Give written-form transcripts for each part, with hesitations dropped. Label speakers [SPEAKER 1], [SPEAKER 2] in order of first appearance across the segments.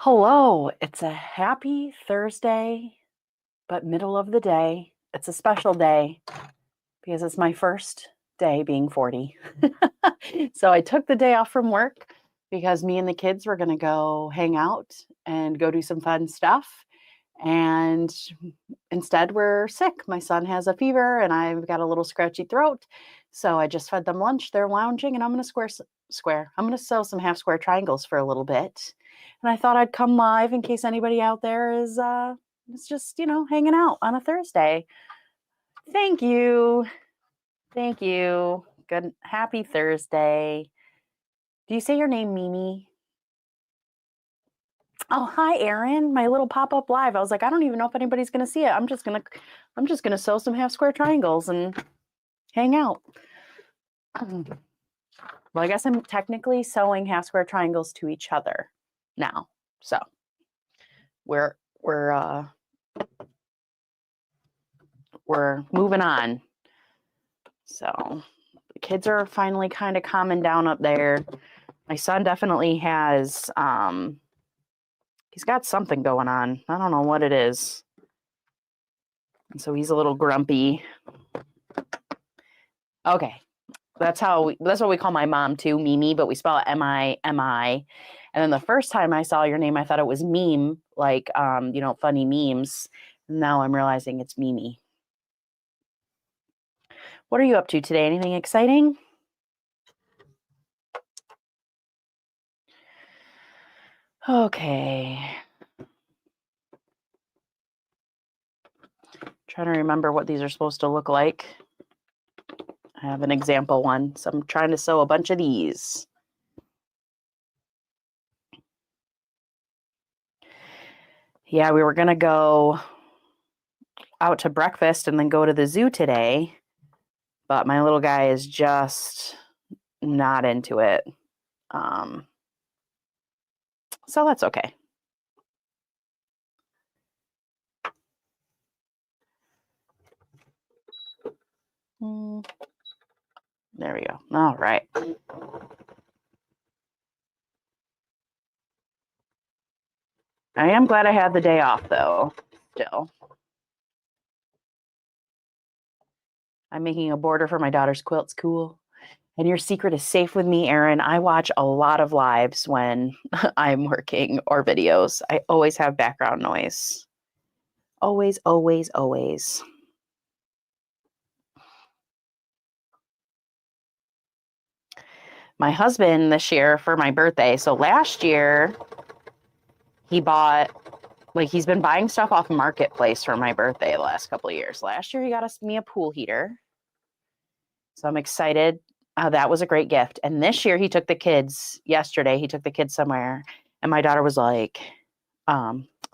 [SPEAKER 1] Hello, it's a happy Thursday, but middle of the day. It's a special day because it's my first day being 40. So I took the day off from work because me and the kids were going to go hang out and go do some fun stuff. And instead, we're sick. My son has a fever and I've got a little scratchy throat. So I just fed them lunch. They're lounging and I'm going to square. I'm going to sew some half square triangles for a little bit. And I thought I'd come live in case anybody out there is just, hanging out on a Thursday. Thank you. Thank you. Good happy Thursday. Do you say your name Mimi? Oh, hi, Erin. My little pop-up live. I was like, I don't even know if anybody's gonna see it. I'm just gonna sew some half square triangles and hang out. Well, I guess I'm technically sewing half square triangles to each other now. So we're moving on. So the kids are finally kind of calming down up there. My son definitely has he's got something going on. I don't know what it is. And so he's a little grumpy. Okay. That's what we call my mom too, Mimi, but we spell it M-I-M-I. And then the first time I saw your name, I thought it was meme, like funny memes. Now I'm realizing it's Mimi. What are you up to today? Anything exciting? Okay. Trying to remember what these are supposed to look like. I have an example one, so I'm trying to sew a bunch of these. Yeah, we were going to go out to breakfast and then go to the zoo today, but my little guy is just not into it. So that's okay. There we go. All right. I am glad I had the day off, though, still. I'm making a border for my daughter's quilt. It's cool. And your secret is safe with me, Erin. I watch a lot of lives when I'm working or videos. I always have background noise. Always, always, always. My husband this year for my birthday. So last year, he bought, he's been buying stuff off Marketplace for my birthday the last couple of years. Last year, he got me a pool heater. So I'm excited. That was a great gift. And this year, he took the kids somewhere. And my daughter was like,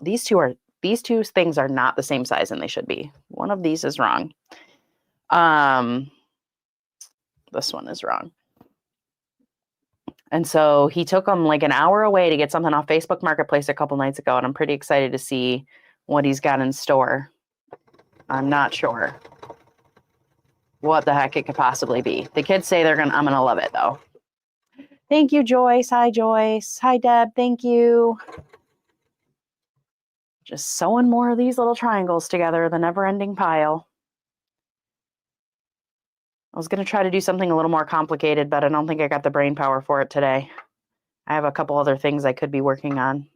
[SPEAKER 1] these two things are not the same size and they should be. One of these is wrong. This one is wrong. And so he took them like an hour away to get something off Facebook Marketplace a couple nights ago. And I'm pretty excited to see what he's got in store. I'm not sure what the heck it could possibly be. The kids say I'm going to love it though. Thank you, Joyce. Hi, Joyce. Hi, Deb. Thank you. Just sewing more of these little triangles together, the never-ending pile. I was going to try to do something a little more complicated, but I don't think I got the brain power for it today. I have a couple other things I could be working on.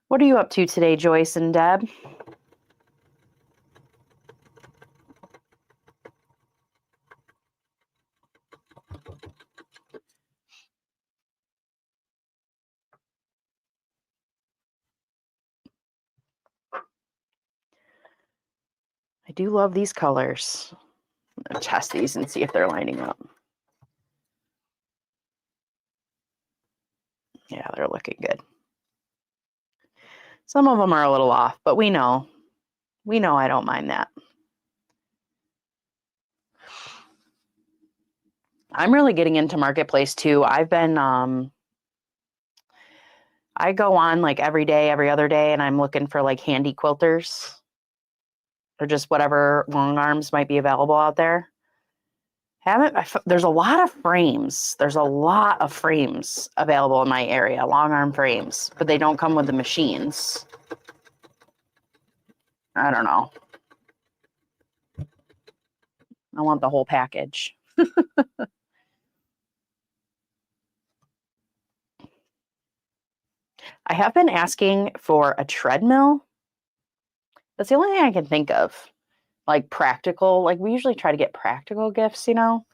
[SPEAKER 1] What are you up to today, Joyce and Deb? I do love these colors. I'm going to test these and see if they're lining up. Yeah, they're looking good. Some of them are a little off, but we know I don't mind that. I'm really getting into Marketplace too. I've been, I go on like every day, every other day, and I'm looking for like handy quilters or just whatever long arms might be available out there. There's a lot of frames. There's a lot of frames available in my area, long arm frames, but they don't come with the machines. I don't know. I want the whole package. I have been asking for a treadmill. That's the only thing I can think of. Like practical, like we usually try to get practical gifts, you know?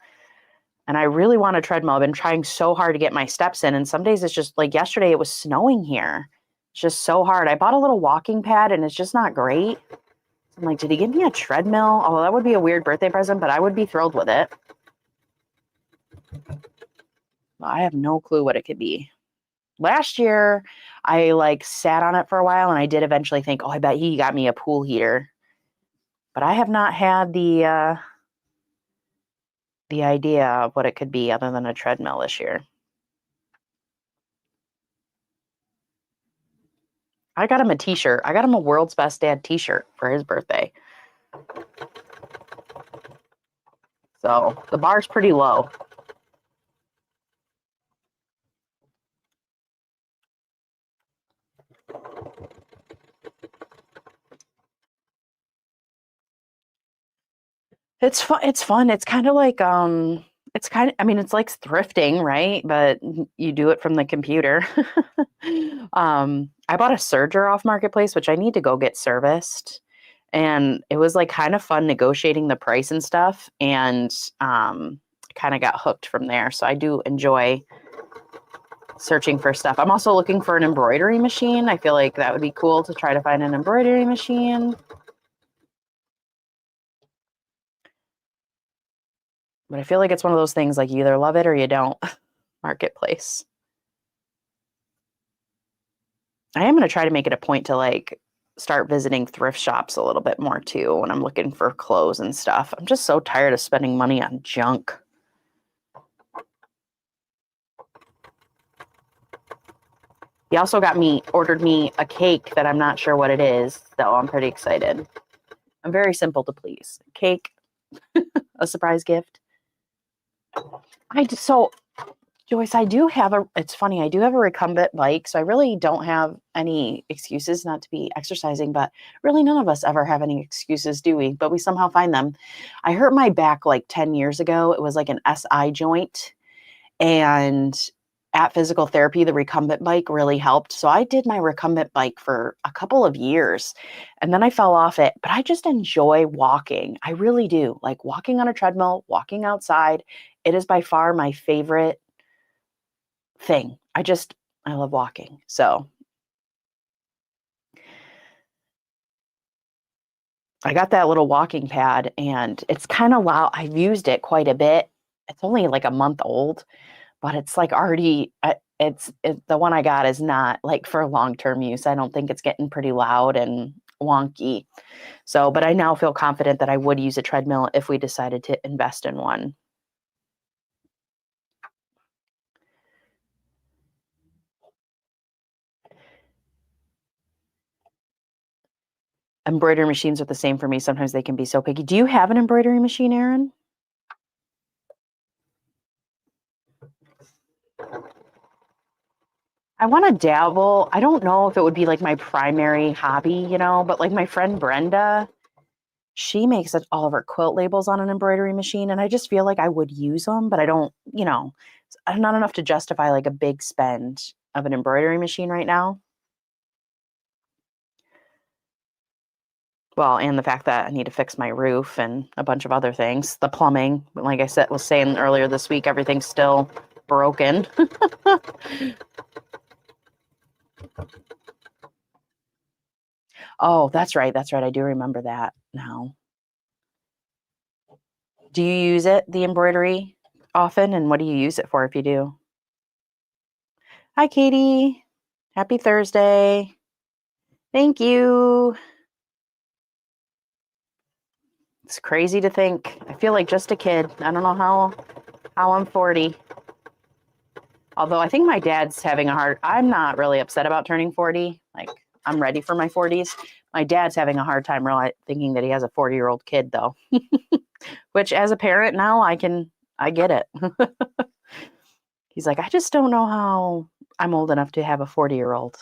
[SPEAKER 1] And I really want a treadmill. I've been trying so hard to get my steps in. And some days it's just like yesterday, it was snowing here. It's just so hard. I bought a little walking pad and it's just not great. I'm like, did he give me a treadmill? Although that would be a weird birthday present, but I would be thrilled with it. I have no clue what it could be. Last year, I like sat on it for a while and I did eventually think, oh, I bet he got me a pool heater. But I have not had the idea of what it could be other than a treadmill this year. I got him a t-shirt. I got him a World's Best Dad t-shirt for his birthday. So the bar's pretty low. It's fun. It's fun. It's kind of like I mean, it's like thrifting, right? But you do it from the computer. I bought a serger off Marketplace, which I need to go get serviced. And it was like kind of fun negotiating the price and stuff, and kind of got hooked from there. So I do enjoy searching for stuff. I'm also looking for an embroidery machine. I feel like that would be cool to try to find an embroidery machine. But I feel like it's one of those things like you either love it or you don't. Marketplace. I am going to try to make it a point to like start visiting thrift shops a little bit more too when I'm looking for clothes and stuff. I'm just so tired of spending money on junk. He also ordered me a cake that I'm not sure what it is, so I'm pretty excited. I'm very simple to please. Cake, a surprise gift. Joyce, it's funny, I do have a recumbent bike, so I really don't have any excuses not to be exercising, but really none of us ever have any excuses, do we? But we somehow find them. I hurt my back like 10 years ago. It was like an SI joint, and at physical therapy, the recumbent bike really helped. So I did my recumbent bike for a couple of years, and then I fell off it, but I just enjoy walking. I really do. Like walking on a treadmill, walking outside. It is by far my favorite thing. I love walking. So I got that little walking pad and it's kind of loud. I've used it quite a bit. It's only like a month old, but it's like already, the one I got is not like for long-term use. I don't think it's getting pretty loud and wonky. So, but I now feel confident that I would use a treadmill if we decided to invest in one. Embroidery machines are the same for me. Sometimes they can be so picky. Do you have an embroidery machine, Erin? I want to dabble. I don't know if it would be like my primary hobby, but like my friend Brenda, she makes all of her quilt labels on an embroidery machine. And I just feel like I would use them, but I don't, I'm not enough to justify like a big spend of an embroidery machine right now. Well, and the fact that I need to fix my roof and a bunch of other things. The plumbing, like I was saying earlier this week, everything's still broken. Oh, that's right. That's right. I do remember that now. Do you use the embroidery often? And what do you use it for if you do? Hi, Katie. Happy Thursday. Thank you. It's crazy to think. I feel like just a kid. I don't know how I'm 40. Although I think my dad's I'm not really upset about turning 40. Like, I'm ready for my 40s. My dad's having a hard time thinking that he has a 40-year-old kid, though. Which, as a parent now, I can I get it. He's like, I just don't know how I'm old enough to have a 40-year-old.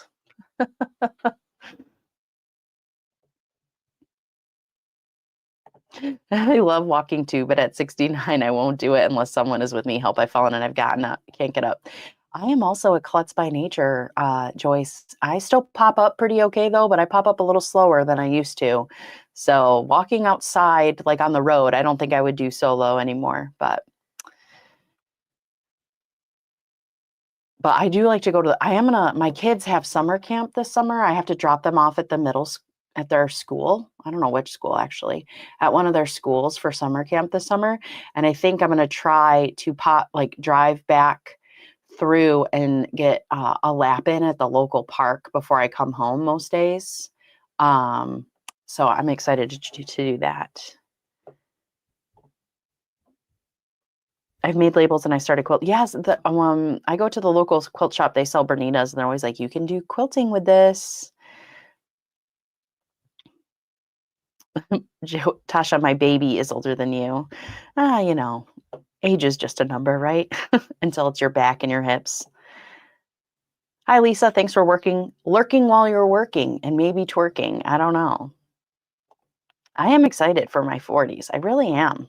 [SPEAKER 1] I love walking too, but at 69, I won't do it unless someone is with me. Help, I've fallen and I've gotten up, can't get up. I am also a klutz by nature, Joyce. I still pop up pretty okay though, but I pop up a little slower than I used to. So walking outside, like on the road, I don't think I would do solo anymore, but I do like to go to, my kids have summer camp this summer. I have to drop them off at at their school. I don't know which school actually, at one of their schools for summer camp this summer. And I think I'm going to try to drive back through and get a lap in at the local park before I come home most days. So I'm excited to do that. I've made labels and I started quilt. Yes, I go to the local quilt shop. They sell Bernitas, and they're always like, "You can do quilting with this." Tasha, my baby is older than you. You know, age is just a number, right? Until it's your back and your hips. Hi, Lisa. Thanks for lurking while you're working and maybe twerking. I don't know. I am excited for my 40s. I really am.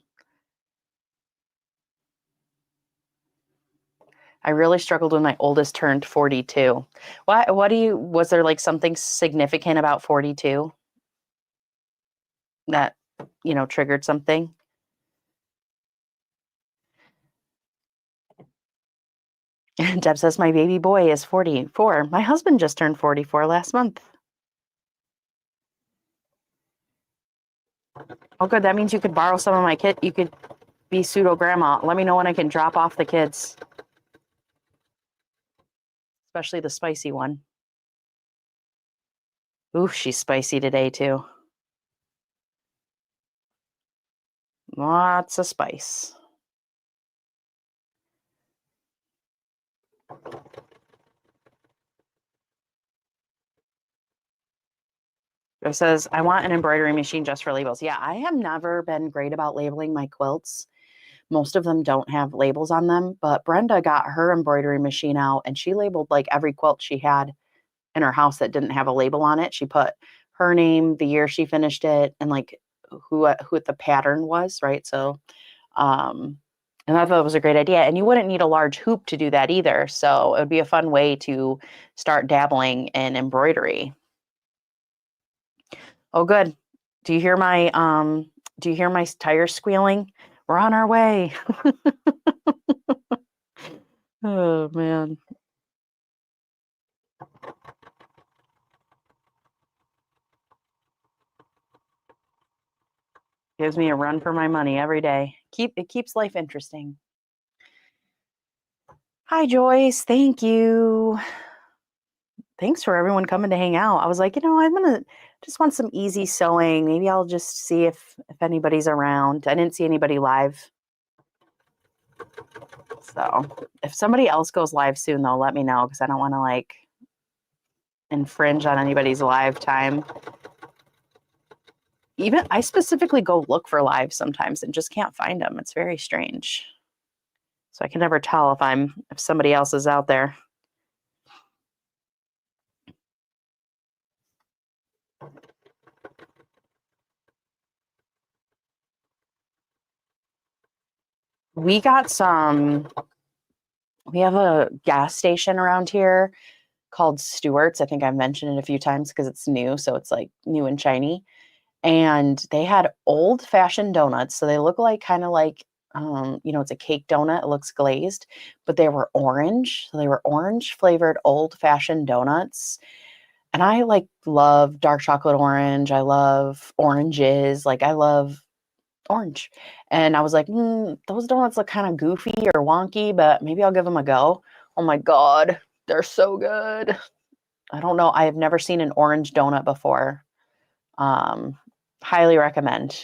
[SPEAKER 1] I really struggled when my oldest turned 42. Was there like something significant about 42 that, triggered something? Deb says, my baby boy is 44. My husband just turned 44 last month. Oh, good. That means you could borrow some of my kit. You could be pseudo grandma. Let me know when I can drop off the kids, especially the spicy one. Ooh, she's spicy today too. Lots of spice. It says, I want an embroidery machine just for labels. Yeah, I have never been great about labeling my quilts. Most of them don't have labels on them, but Brenda got her embroidery machine out and she labeled like every quilt she had in her house that didn't have a label on it. She put her name, the year she finished it, and like who the pattern was, right? So, and I thought it was a great idea. And you wouldn't need a large hoop to do that either. So it would be a fun way to start dabbling in embroidery. Oh, good. Do you hear my tires squealing? We're on our way. Oh man. Gives me a run for my money every day. It keeps life interesting. Hi, Joyce. Thank you. Thanks for everyone coming to hang out. I was like, I'm gonna just want some easy sewing. Maybe I'll just see if anybody's around. I didn't see anybody live. So if somebody else goes live soon, though, let me know because I don't want to like infringe on anybody's live time. Even I specifically go look for live sometimes and just can't find them. It's very strange. So I can never tell if somebody else is out there. We have a gas station around here called Stewart's. I think I've mentioned it a few times because it's new. So it's like new and shiny. And they had old fashioned donuts. So they look like kind of like, it's a cake donut. It looks glazed, but they were orange. So they were orange flavored old fashioned donuts. And I love dark chocolate orange. I love oranges. I love orange. And I was like, those donuts look kind of goofy or wonky, but maybe I'll give them a go. Oh my God, they're so good. I don't know. I have never seen an orange donut before. Highly recommend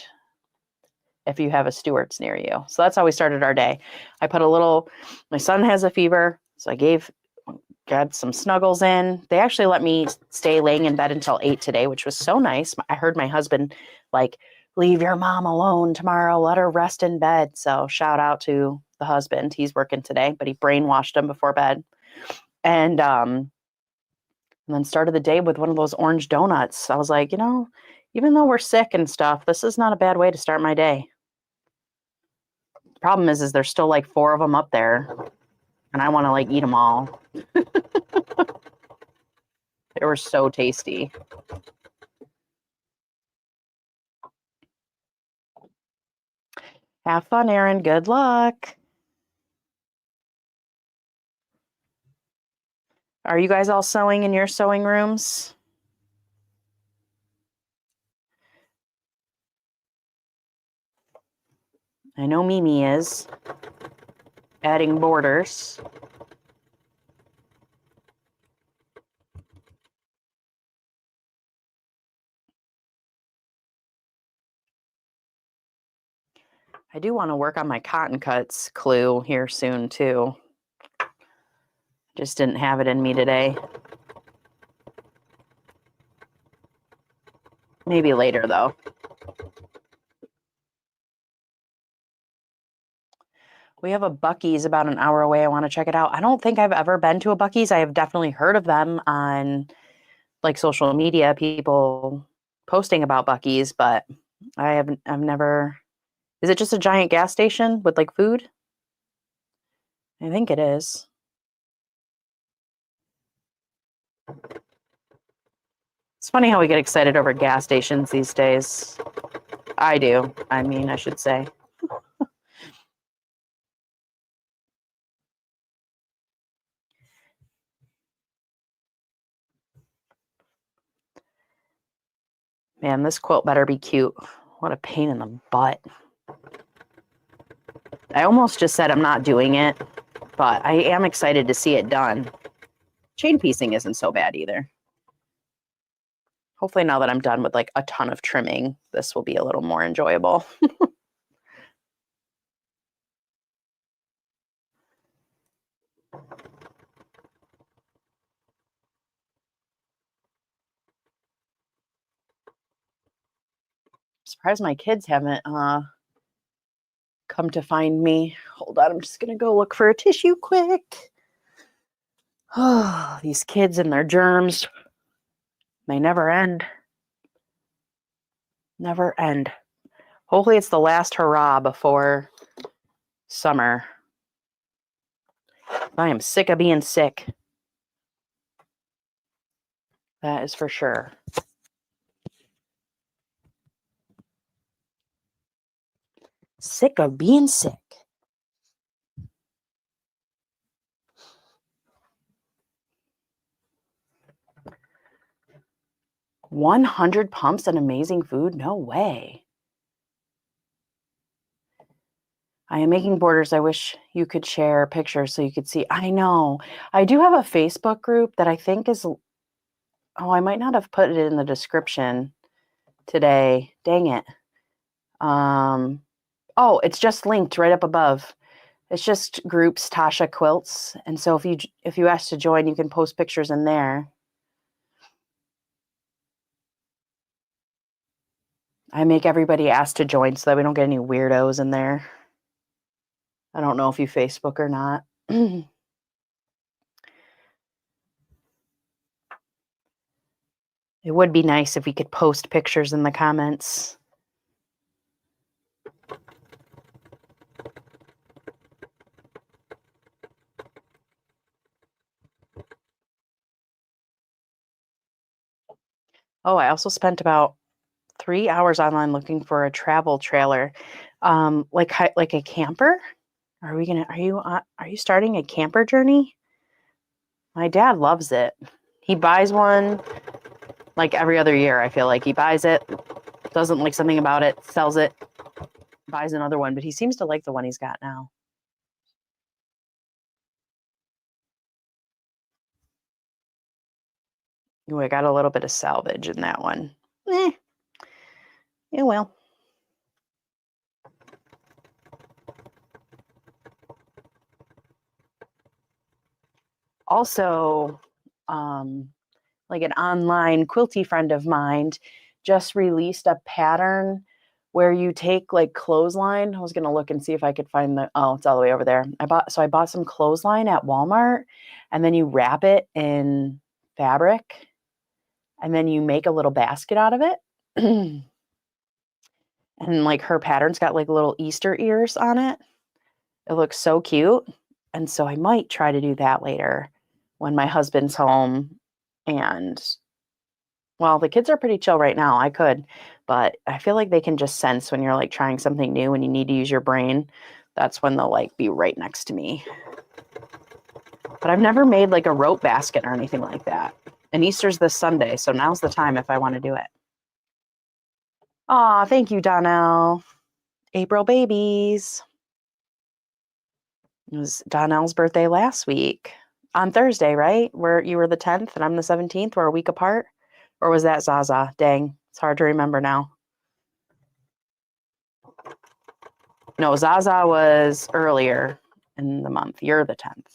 [SPEAKER 1] if you have a Stewart's near you. So that's how we started our day. My son has a fever, so I got some snuggles in. They actually let me stay laying in bed until 8 today, which was so nice. I heard my husband leave your mom alone tomorrow. Let her rest in bed. So shout out to the husband. He's working today, but he brainwashed him before bed. And then started the day with one of those orange donuts. I was like, even though we're sick and stuff, this is not a bad way to start my day. The problem is there's still like 4 of them up there, and I want to like eat them all. They were so tasty. Have fun, Erin. Good luck. Are you guys all sewing in your sewing rooms? I know Mimi is adding borders. I do want to work on my cotton cuts clue here soon too. Just didn't have it in me today. Maybe later though. We have a Buc-ee's about an hour away. I want to check it out. I don't think I've ever been to a Buc-ee's. I have definitely heard of them on like social media, people posting about Buc-ee's, but I've never. Is it just a giant gas station with like food? I think it is. It's funny how we get excited over gas stations these days. I do. I should say. Man, this quilt better be cute. What a pain in the butt. I almost just said I'm not doing it, but I am excited to see it done. Chain piecing isn't so bad either. Hopefully now that I'm done with like a ton of trimming, this will be a little more enjoyable. Surprised my kids haven't come to find me. Hold on, I'm just gonna go look for a tissue quick. Oh, these kids and their germs. They never end. Never end. Hopefully it's the last hurrah before summer. I am sick of being sick. That is for sure. Sick of being sick. $100 pumps and amazing food? No way. I am making borders. I wish you could share pictures so you could see. I know. I do have a Facebook group that I think is, I might not have put it in the description today. Dang it. It's just linked right up above. It's just groups, Tasha Quilts. And so if you ask to join, you can post pictures in there. I make everybody ask to join so that we don't get any weirdos in there. I don't know if you Facebook or not. It would be nice if we could post pictures in the comments. Oh, I also spent about 3 hours online looking for a travel trailer, like a camper. Are you starting a camper journey? My dad loves it. He buys one like every other year. I feel like he buys it, doesn't like something about it, sells it, buys another one, but he seems to like the one he's got now. Ooh, I got a little bit of salvage in that one. Yeah, well. Also, like an online quilty friend of mine just released a pattern where you take like clothesline. I was going to look and see if I could find it's all the way over there. I bought some clothesline at Walmart, and then you wrap it in fabric, and then you make a little basket out of it. And like her pattern's got like little Easter ears on it. It looks so cute. And so I might try to do that later when my husband's home. And well, the kids are pretty chill right now. I could, but I feel like they can just sense when you're like trying something new and you need to use your brain. That's when they'll like be right next to me. But I've never made like a rope basket or anything like that. And Easter's this Sunday, so now's the time if I want to do it. Aw, thank you, Donnell. April babies. It was Donnell's birthday last week on Thursday, right? Where you were the 10th and I'm the 17th. We're a week apart. Or was that Zaza? Dang, it's hard to remember now. No, Zaza was earlier in the month. You're the 10th.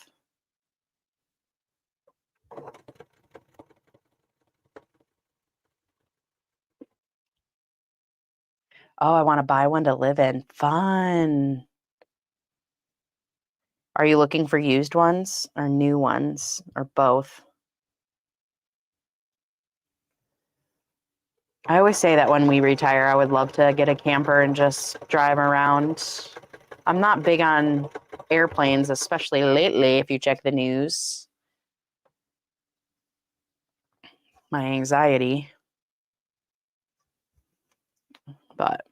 [SPEAKER 1] Oh, I want to buy one to live in. Fun. Are you looking for used ones or new ones or both? I always say that when we retire, I would love to get a camper and just drive around. I'm not big on airplanes, especially lately, if you check the news. My anxiety. But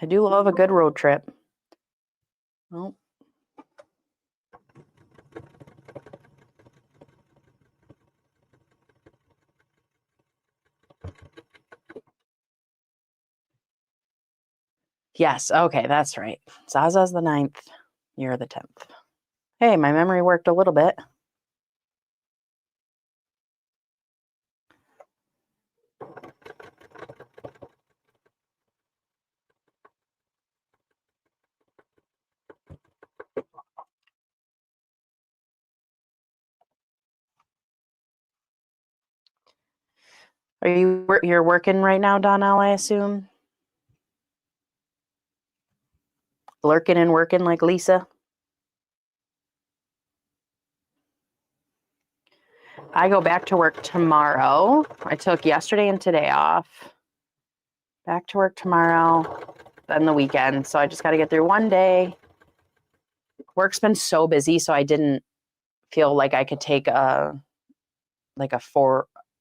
[SPEAKER 1] I do love a good road trip. Well, yes, okay, that's right. Zaza's the 9th. You're the 10th. Hey, my memory worked a little bit. You're working right now, Donnell, I assume? Lurking and working like Lisa? I go back to work tomorrow. I took yesterday and today off. Back to work tomorrow, then the weekend. So I just got to get through one day. Work's been so busy, so I didn't feel like I could take a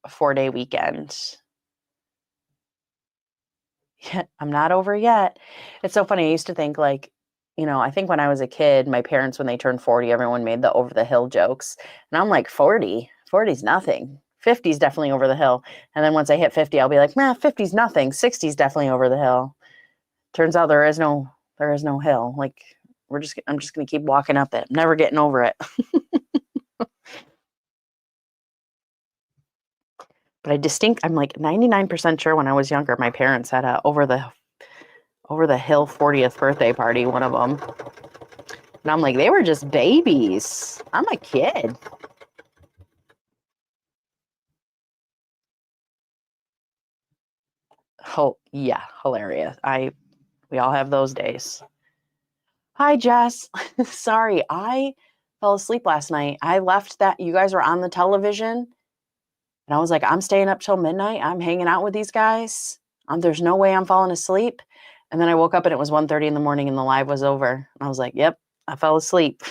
[SPEAKER 1] 4-day weekend. Yeah, I'm not over yet. It's so funny. I used to think like, I think when I was a kid, my parents, when they turned 40, everyone made the over the hill jokes. And I'm like, 40 is nothing. 50 is definitely over the hill. And then once I hit 50, I'll be like, nah, 50 is nothing. 60 is definitely over the hill. Turns out there is no hill. Like I'm just going to keep walking up it. Never getting over it. But I'm like 99% sure when I was younger, my parents had a over the hill 40th birthday party, one of them. And I'm like, they were just babies. I'm a kid. Oh, yeah, hilarious. We all have those days. Hi, Jess. Sorry, I fell asleep last night. I left that you guys were on the television, and I was like, I'm staying up till midnight. I'm hanging out with these guys. There's no way I'm falling asleep. And then I woke up and it was 1:30 in the morning and the live was over. And I was like, yep, I fell asleep.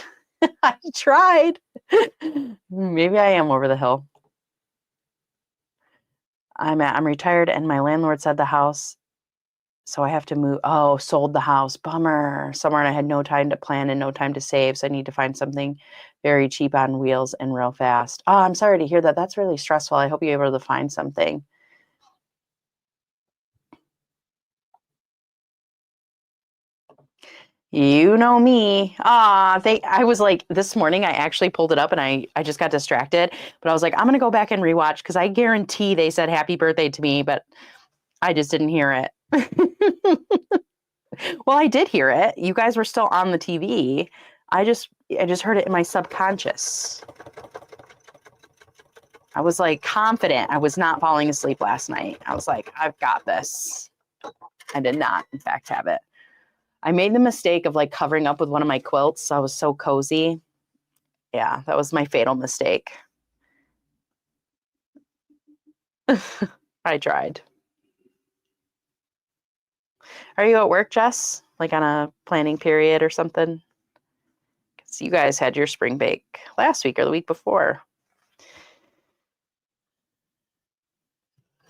[SPEAKER 1] I tried. Maybe I am over the hill. I'm retired and my landlord said the house, so I have to move. Oh, sold the house. Bummer. Somewhere, and I had no time to plan and no time to save. So I need to find something very cheap on wheels and real fast. Oh, I'm sorry to hear that. That's really stressful. I hope you're able to find something. You know me. I was like, this morning I actually pulled it up and I just got distracted. But I was like, I'm going to go back and rewatch because I guarantee they said happy birthday to me, but I just didn't hear it. Well, I did hear it. You guys were still on the TV. I just heard it in my subconscious. I was like confident I was not falling asleep last night. I was like, I've got this. I did not, in fact, have it. I made the mistake of like covering up with one of my quilts. So I was so cozy. Yeah, that was my fatal mistake. I tried. Are you at work, Jess? Like on a planning period or something? Because you guys had your spring bake last week or the week before.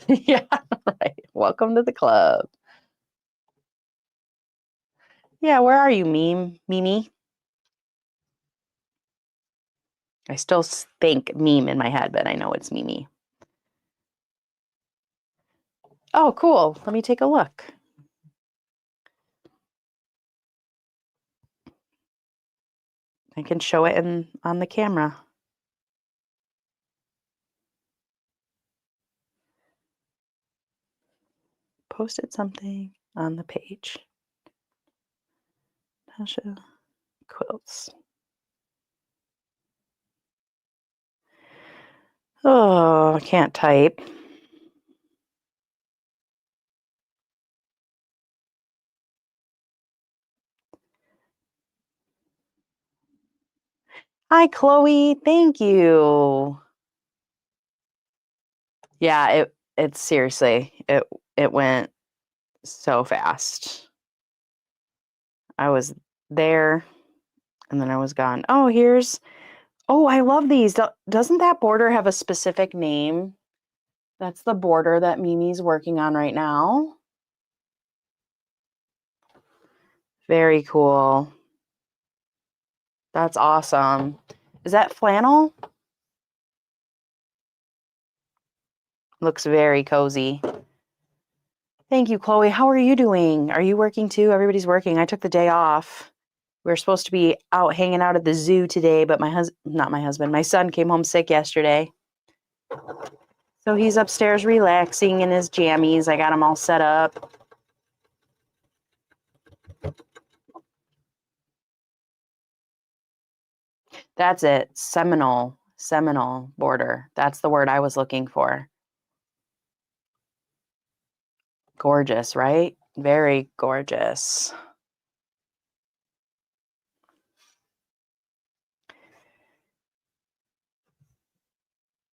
[SPEAKER 1] Yeah, right. Welcome to the club. Yeah, where are you, Mimi? I still think meme in my head, but I know it's Mimi. Oh, cool. Let me take a look. I can show it on the camera. Posted something on the page. Tasha quilts. Oh, I can't type. Hi, Chloe. Thank you. Yeah, it's seriously, it went so fast. I was there and then I was gone. Oh, I love these. Doesn't that border have a specific name? That's the border that Mimi's working on right now. Very cool. That's awesome. Is that flannel? Looks very cozy. Thank you, Chloe. How are you doing? Are you working too? Everybody's working. I took the day off. We were supposed to be out hanging out at the zoo today, but my son came home sick yesterday. So he's upstairs relaxing in his jammies. I got him all set up. That's it. Seminole border. That's the word I was looking for. Gorgeous, right? Very gorgeous.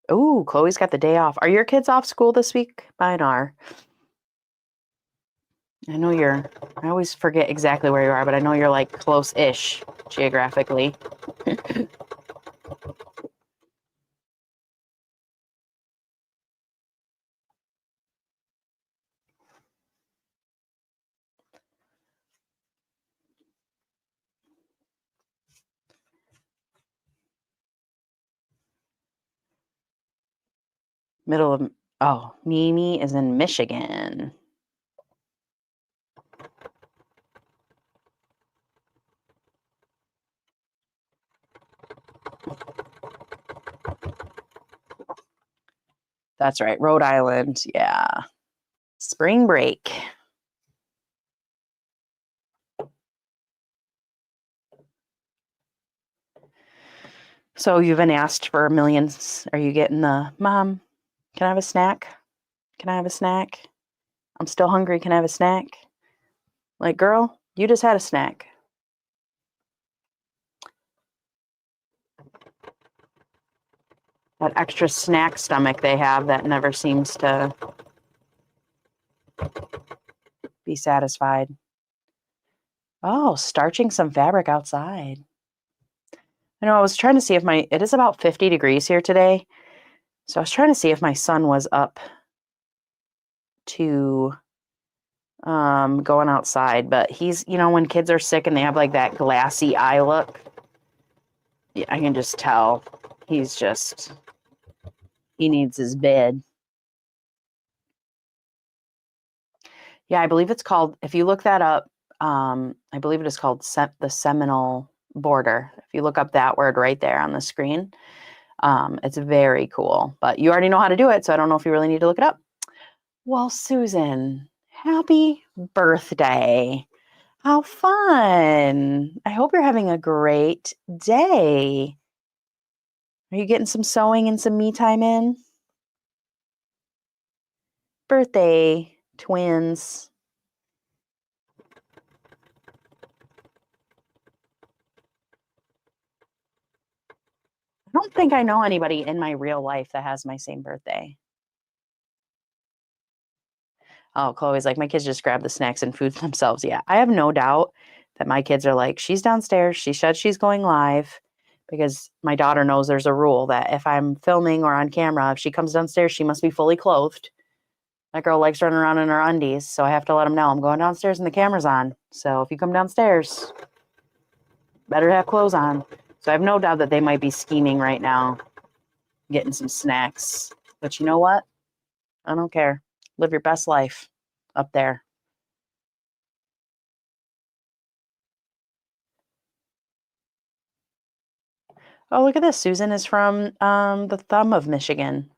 [SPEAKER 1] Ooh, Chloe's got the day off. Are your kids off school this week? Mine are. I always forget exactly where you are, but I know you're like close-ish geographically. Mimi is in Michigan. That's right, Rhode Island. Yeah. Spring break. So you've been asked for millions. Are you getting the mom? Can I have a snack? Can I have a snack? I'm still hungry. Can I have a snack? Like, girl, you just had a snack. That extra snack stomach they have that never seems to be satisfied. Oh, starching some fabric outside. I know I was trying to see if it is about 50 degrees here today. So I was trying to see if my son was up to going outside, but he's, when kids are sick and they have like that glassy eye look, yeah, I can just tell he needs his bed. Yeah, I believe it's called, if you look that up, I believe it is called the Seminole border. If you look up that word right there on the screen, it's very cool, but you already know how to do it, so I don't know if you really need to look it up. Well, Susan, happy birthday. How fun. I hope you're having a great day. Are you getting some sewing and some me time in? Birthday twins. don't think I know anybody in my real life that has my same birthday. Oh, Chloe's like, my kids just grab the snacks and food themselves. Yeah, I have no doubt that my kids are like, she's downstairs. She said she's going live because my daughter knows there's a rule that if I'm filming or on camera, if she comes downstairs, she must be fully clothed. That girl likes running around in her undies, so I have to let them know I'm going downstairs and the camera's on. So if you come downstairs, better have clothes on. So I have no doubt that they might be scheming right now, getting some snacks. But you know what? I don't care. Live your best life up there. Oh, look at this. Susan is from the thumb of Michigan.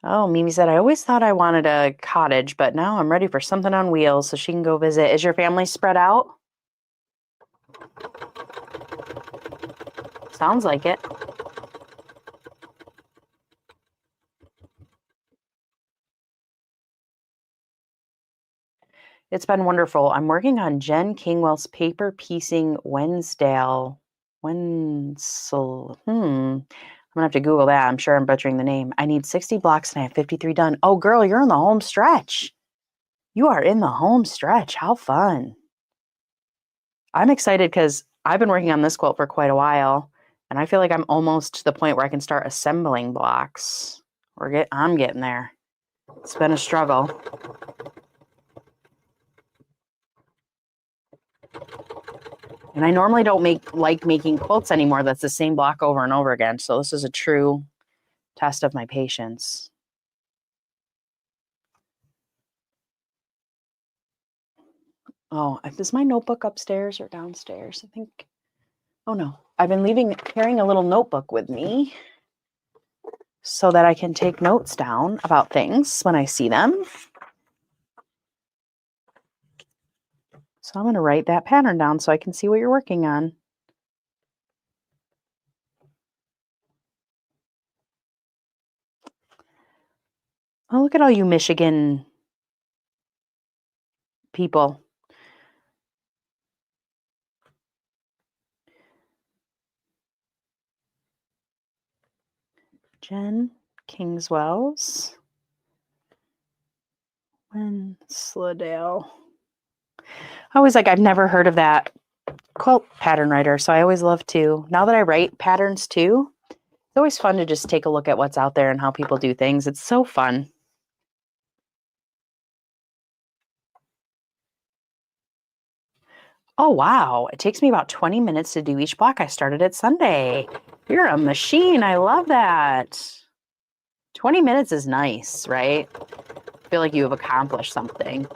[SPEAKER 1] Oh, Mimi said, I always thought I wanted a cottage, but now I'm ready for something on wheels so she can go visit. Is your family spread out? Sounds like it. It's been wonderful. I'm working on Jen Kingwell's paper piecing Wednesdale. Wenzel. I'm gonna have to Google that. I'm sure I'm butchering the name. I need 60 blocks and I have 53 done. Oh, girl, you're in the home stretch. You are in the home stretch. How fun. I'm excited because I've been working on this quilt for quite a while, and I feel like I'm almost to the point where I can start assembling blocks. I'm getting there. It's been a struggle. And I normally don't like making quilts anymore that's the same block over and over again. So this is a true test of my patience. Oh, is my notebook upstairs or downstairs? I think, oh no, I've been carrying a little notebook with me so that I can take notes down about things when I see them. So I'm going to write that pattern down so I can see what you're working on. Oh, look at all you Michigan people. Jen Kingswells. Wensleydale. I was like, I've never heard of that quilt pattern writer, so I always love to. Now that I write patterns too, it's always fun to just take a look at what's out there and how people do things. It's so fun. Oh, wow. It takes me about 20 minutes to do each block. I started it Sunday. You're a machine. I love that. 20 minutes is nice, right? I feel like you have accomplished something.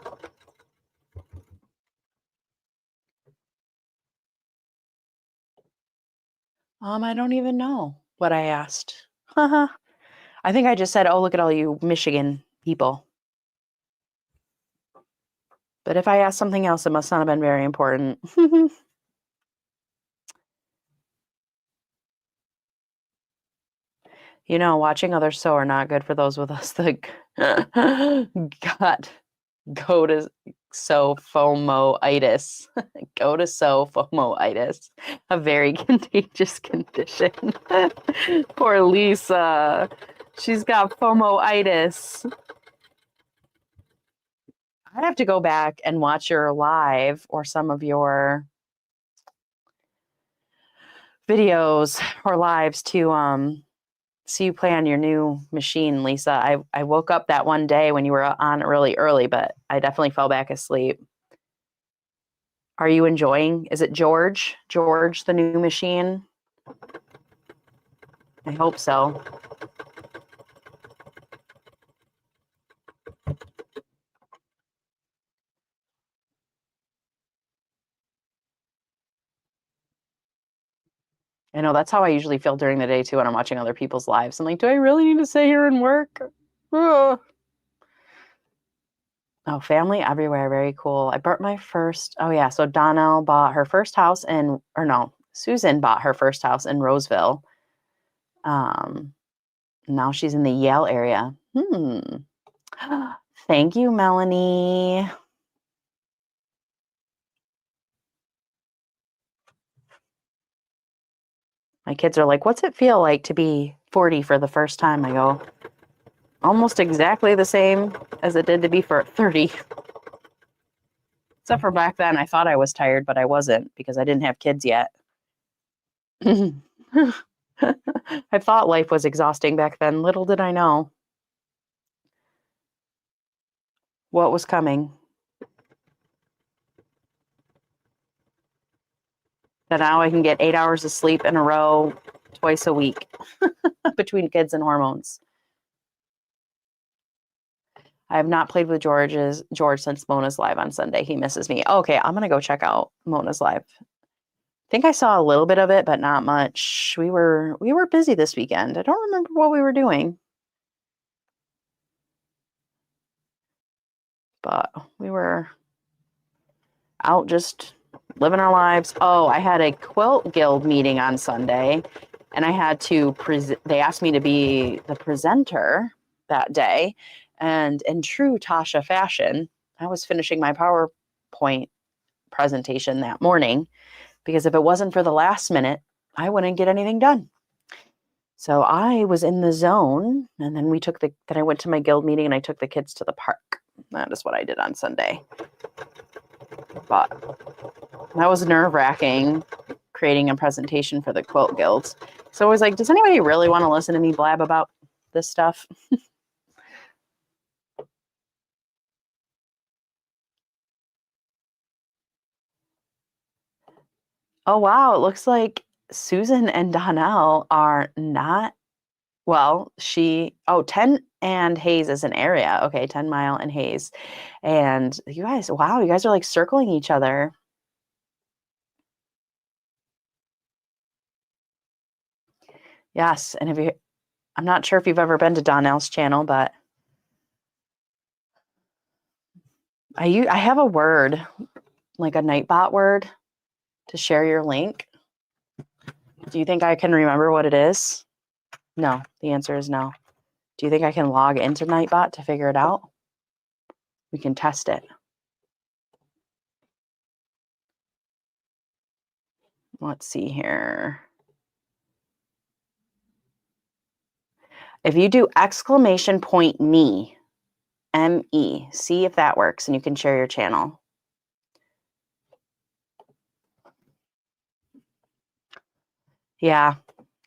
[SPEAKER 1] I don't even know what I asked. I think I just said, oh, look at all you Michigan people. But if I asked something else, it must not have been very important. You know, watching others sew are not good for those with us that got go to sew FOMO-itis. Go to sew FOMO-itis. A very contagious condition. Poor Lisa. She's got FOMO-itis. I'd have to go back and watch your live or some of your videos or lives to see you play on your new machine, Lisa. I woke up that one day when you were on really early, but I definitely fell back asleep. Are you enjoying? Is it George? George, the new machine? I hope so. I know that's how I usually feel during the day too when I'm watching other people's lives. I'm like, do I really need to sit here and work? Ugh. Oh, family everywhere. Very cool. I bought my first. Oh, yeah. So Donnell bought her first house Susan bought her first house in Roseville. Now she's in the Yale area. Thank you, Melanie. My kids are like, what's it feel like to be 40 for the first time? I go, almost exactly the same as it did to be for 30. Except for back then, I thought I was tired, but I wasn't because I didn't have kids yet. I thought life was exhausting back then. Little did I know what was coming. That now I can get 8 hours of sleep in a row twice a week between kids and hormones. I have not played with George since Mona's live on Sunday. He misses me. Okay, I'm gonna go check out Mona's live. I think I saw a little bit of it, but not much. We were busy this weekend. I don't remember what we were doing, but we were out just living our lives. Oh, I had a quilt guild meeting on Sunday, and I had to they asked me to be the presenter that day. And in true Tasha fashion, I was finishing my PowerPoint presentation that morning because if it wasn't for the last minute, I wouldn't get anything done. So I was in the zone, and then I went to my guild meeting and I took the kids to the park. That is what I did on Sunday. But that was nerve-wracking, creating a presentation for the quilt guilds. So I was like, does anybody really want to listen to me blab about this stuff? Oh, wow. It looks like Susan and Donnell are not, well, 10 and Hayes is an area. Okay, 10 Mile and Hayes. And you guys, wow, you guys are like circling each other. Yes. And I'm not sure if you've ever been to Donnell's channel, but I have a word, like a Nightbot word, to share your link. Do you think I can remember what it is? No, the answer is no. Do you think I can log into Nightbot to figure it out? We can test it. Let's see here. If you do !me, M-E, see if that works and you can share your channel. Yeah,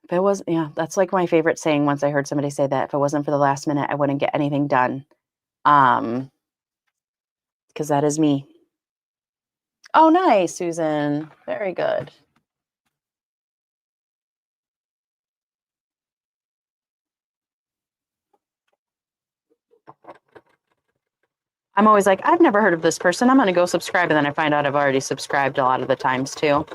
[SPEAKER 1] that's like my favorite saying once I heard somebody say that. If it wasn't for the last minute, I wouldn't get anything done. Because that is me. Oh, nice, Susan. Very good. I'm always like, I've never heard of this person. I'm going to go subscribe. And then I find out I've already subscribed a lot of the times too.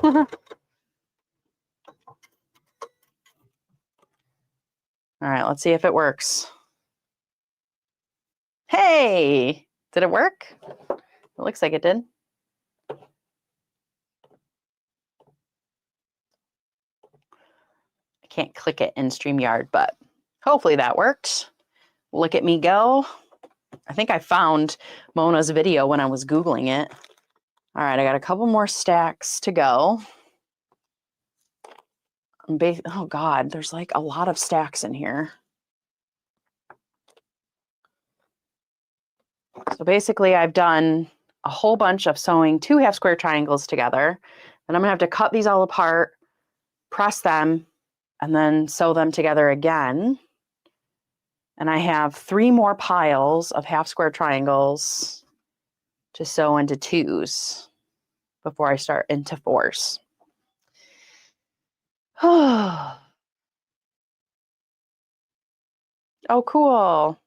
[SPEAKER 1] All right, let's see if it works. Hey, did it work? It looks like it did. I can't click it in StreamYard, but hopefully that worked. Look at me go. I think I found Mona's video when I was Googling it. All right, I got a couple more stacks to go. Oh God, there's like a lot of stacks in here. So basically I've done a whole bunch of sewing 2 half square triangles together. And I'm gonna have to cut these all apart, press them, and then sew them together again. And I have 3 more piles of half square triangles to sew into 2s before I start into 4s. Oh, cool.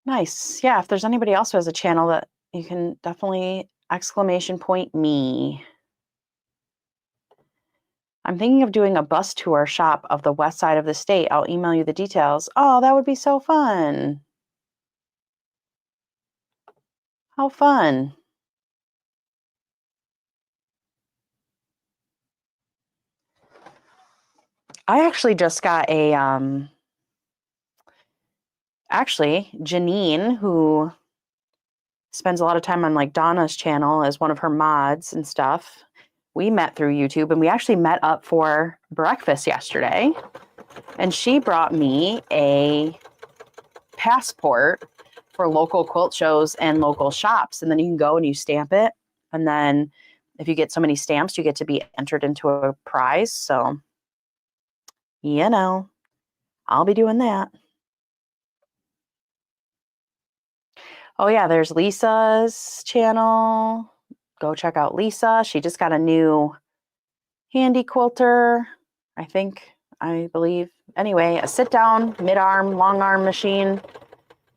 [SPEAKER 1] Nice. Yeah, if there's anybody else who has a channel, that you can definitely !me. I'm thinking of doing a bus tour shop of the west side of the state. I'll email you the details. Oh, that would be so fun. How fun. I actually just got a Actually, Janine, who spends a lot of time on like Donna's channel as one of her mods and stuff, we met through YouTube, and we actually met up for breakfast yesterday. And she brought me a passport for local quilt shows and local shops. And then you can go and you stamp it. And then if you get so many stamps, you get to be entered into a prize. So, I'll be doing that. Oh yeah, there's Lisa's channel. Go check out Lisa. She just got a new handy quilter, I believe. Anyway, a sit down, mid arm, long arm machine.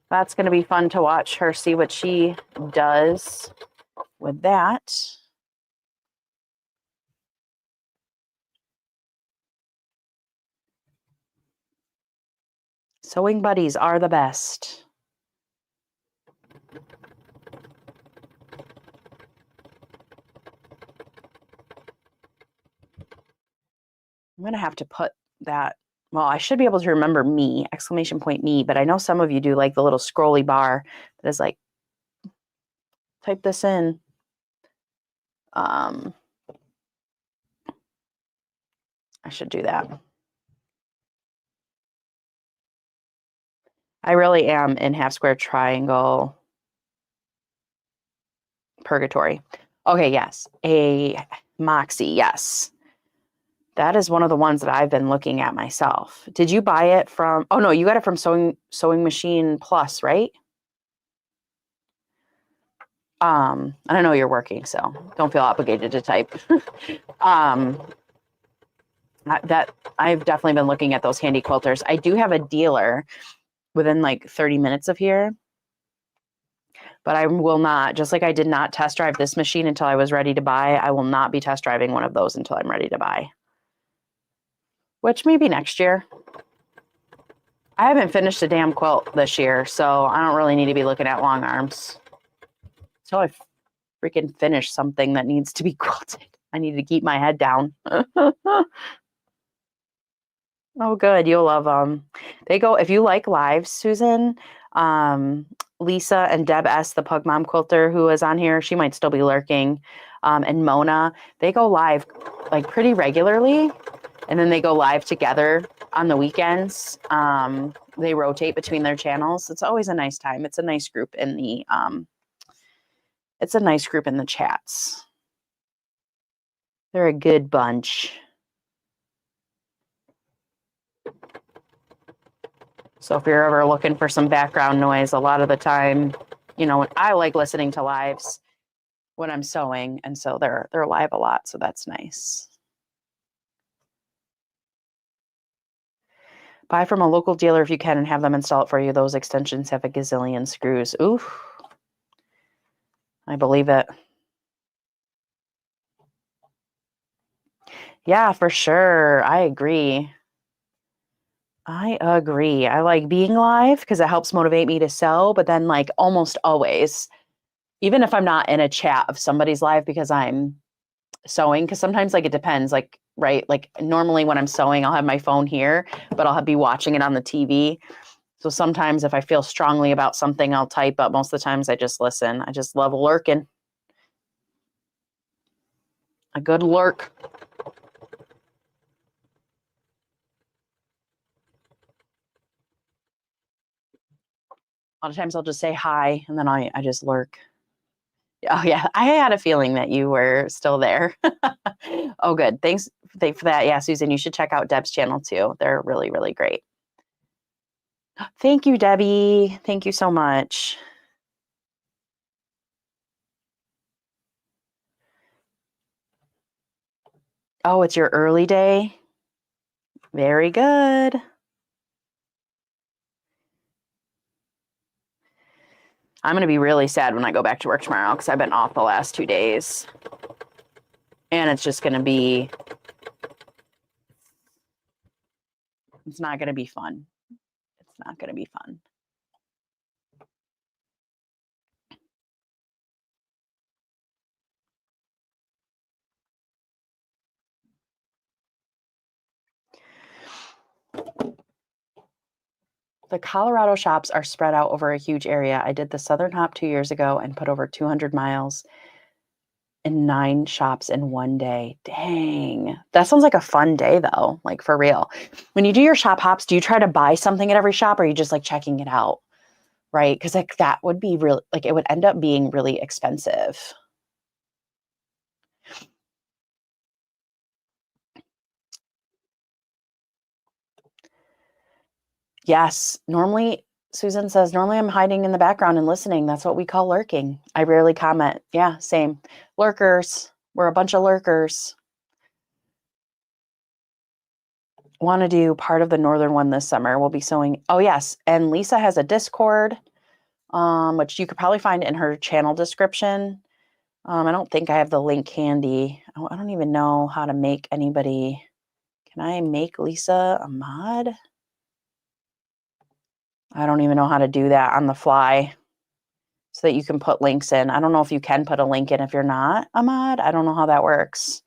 [SPEAKER 1] That's going to be fun to watch her see what she does with that. Sewing buddies are the best. I'm going to have to put that, well, I should be able to remember me, exclamation point me, but I know some of you do like the little scrolly bar that is like, type this in. I should do that. I really am in half square triangle purgatory. Okay, yes. A Moxie, yes. That is one of the ones that I've been looking at myself. Did you buy it from, oh no, you got it from Sewing Machine Plus, right? I don't know you're working, so don't feel obligated to type. That I've definitely been looking at those handy quilters. I do have a dealer within like 30 minutes of here, but I will not, just like I did not test drive this machine until I was ready to buy, I will not be test driving one of those until I'm ready to buy. Which maybe next year. I haven't finished a damn quilt this year, so I don't really need to be looking at long arms. So I freaking finish something that needs to be quilted. I need to keep my head down. Oh, good. You'll love them. They go, if you like lives, Susan, Lisa and Deb S., the Pug Mom Quilter, who is on here, she might still be lurking, and Mona, they go live like pretty regularly, and then they go live together on the weekends. They rotate between their channels. It's always a nice time. It's a nice group in the chats. They're a good bunch. So if you're ever looking for some background noise, a lot of the time, I like listening to lives when I'm sewing, and so they're live a lot, so that's nice. Buy from a local dealer if you can and have them install it for you. Those extensions have a gazillion screws. Oof. I believe it. Yeah, for sure. I agree. I like being live because it helps motivate me to sew, but then like almost always, even if I'm not in a chat of somebody's live because I'm sewing, because sometimes like it depends, like, right, like normally when I'm sewing, I'll have my phone here, but I'll be watching it on the TV. So sometimes if I feel strongly about something, I'll type, but most of the times I just listen. I just love lurking. A good lurk. A lot of times I'll just say hi, and then I just lurk. Oh yeah, I had a feeling that you were still there. Oh, good. Thanks for that. Yeah, Susan, you should check out Deb's channel too. They're really, really great. Thank you, Debbie. Thank you so much. Oh, it's your early day? Very good. I'm going to be really sad when I go back to work tomorrow because I've been off the last 2 days. And it's just going to be, it's not going to be fun. It's not going to be fun. The Colorado shops are spread out over a huge area. I did the Southern Hop 2 years ago and put over 200 miles in 9 shops in one day. Dang. That sounds like a fun day though, like for real. When you do your shop hops, do you try to buy something at every shop or are you just like checking it out? Right? Because like that would be real, like it would end up being really expensive. Yes. Normally, Susan says, normally I'm hiding in the background and listening. That's what we call lurking. I rarely comment. Yeah, same. Lurkers. We're a bunch of lurkers. Want to do part of the northern one this summer. We'll be sewing. Oh, yes. And Lisa has a Discord, which you could probably find in her channel description. I don't think I have the link handy. I don't even know how to make anybody. Can I make Lisa a mod? I don't even know how to do that on the fly so that you can put links in. I don't know if you can put a link in if you're not a mod. I don't know how that works.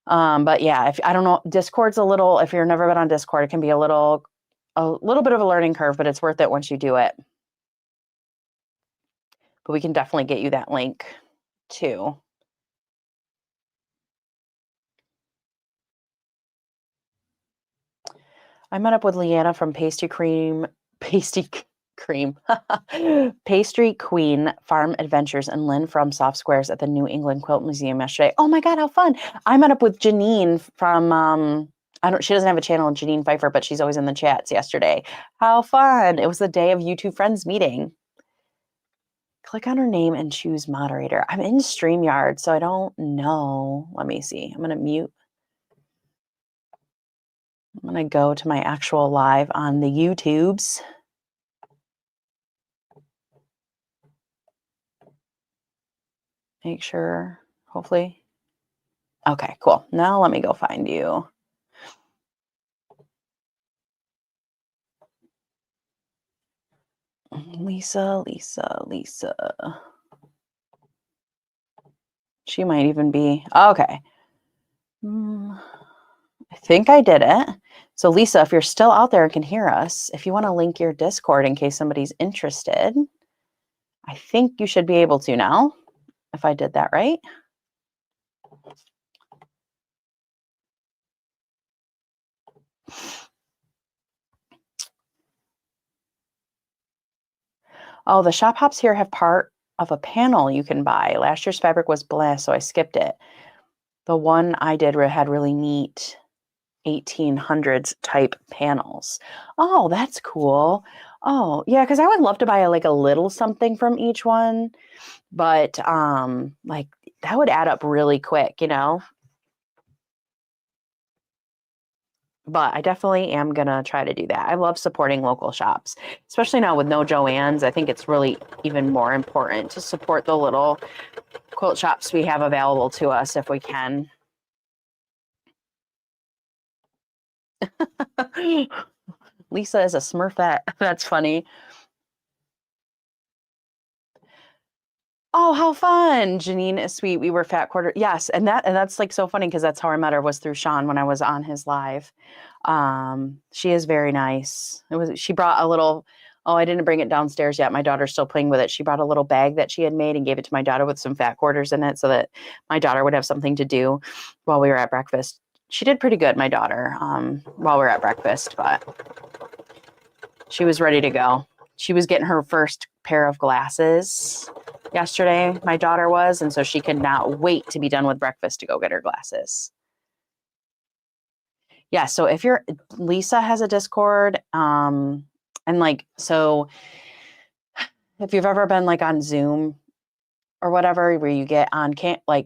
[SPEAKER 1] But yeah, if I don't know, Discord's a little, if you've never been on Discord, it can be a little bit of a learning curve, but it's worth it once you do it. But we can definitely get you that link too. I met up with Leanna from Pastry Queen Farm Adventures and Lynn from Soft Squares at the New England Quilt Museum yesterday. Oh my God, how fun. I met up with Janine from, she doesn't have a channel, Janine Pfeiffer, but she's always in the chats yesterday. How fun. It was the day of YouTube Friends meeting. Click on her name and choose moderator. I'm in StreamYard, so I don't know. Let me see. I'm going to mute. I'm going to go to my actual live on the YouTubes. Make sure, hopefully. Okay, cool. Now let me go find you. Lisa. She might even be, okay. I think I did it. So Lisa, if you're still out there and can hear us, if you want to link your Discord in case somebody's interested, I think you should be able to now, if I did that right. Oh, the shop hops here have part of a panel you can buy. Last year's fabric was blah, so I skipped it. The one I did had really neat 1800s type panels. Oh, that's cool. Oh, yeah, because I would love to buy like a little something from each one, but like that would add up really quick, you know? But I definitely am going to try to do that. I love supporting local shops, especially now with no Joann's. I think it's really even more important to support the little quilt shops we have available to us if we can. Lisa is a Smurfette. That's funny. Oh, how fun. Janine is sweet. We were fat quarter. Yes. And that's like so funny because that's how I met her was through Sean when I was on his live. She is very nice. She brought a little, I didn't bring it downstairs yet. My daughter's still playing with it. She brought a little bag that she had made and gave it to my daughter with some fat quarters in it so that my daughter would have something to do while we were at breakfast. She did pretty good, my daughter, while we were at breakfast, but she was ready to go. She was getting her first pair of glasses yesterday, my daughter was, and so she could not wait to be done with breakfast to go get her glasses. Yeah, so if Lisa has a Discord, and like, so if you've ever been like on Zoom or whatever, where you get on I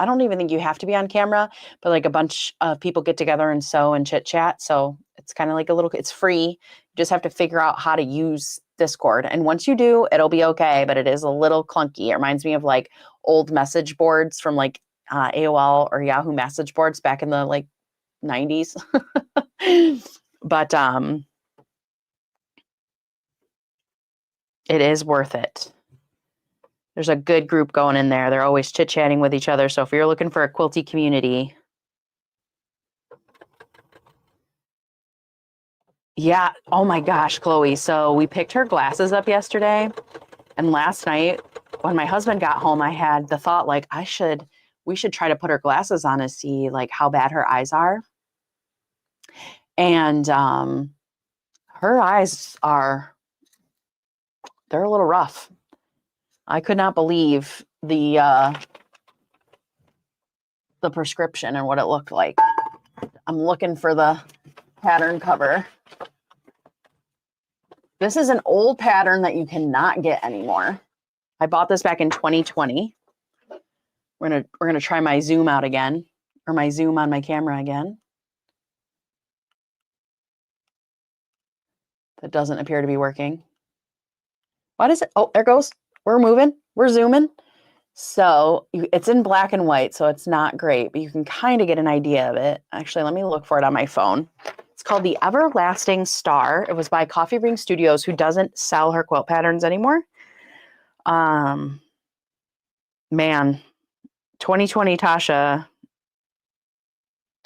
[SPEAKER 1] don't even think you have to be on camera, but like a bunch of people get together and sew and chit chat. So it's kind of like it's free. You just have to figure out how to use Discord. And once you do, it'll be okay, but it is a little clunky. It reminds me of like old message boards from like AOL or Yahoo message boards back in the like 90s. But it is worth it. There's a good group going in there. They're always chit-chatting with each other. So if you're looking for a quilty community, Yeah. Oh my gosh, Chloe. So we picked her glasses up yesterday. And last night when my husband got home, I had the thought like we should try to put her glasses on and see like how bad her eyes are. And her eyes they're a little rough. I could not believe the prescription and what it looked like. I'm looking for the pattern cover. This is an old pattern that you cannot get anymore. I bought this back in 2020. We're gonna try my zoom out again, or my zoom on my camera again. That doesn't appear to be working. What is it? Oh, there it goes. We're moving. We're zooming. So it's in black and white, so it's not great, but you can kind of get an idea of it. Actually, let me look for it on my phone. It's called the Everlasting Star. It was by Coffee Ring Studios, who doesn't sell her quilt patterns anymore. Man, 2020 Tasha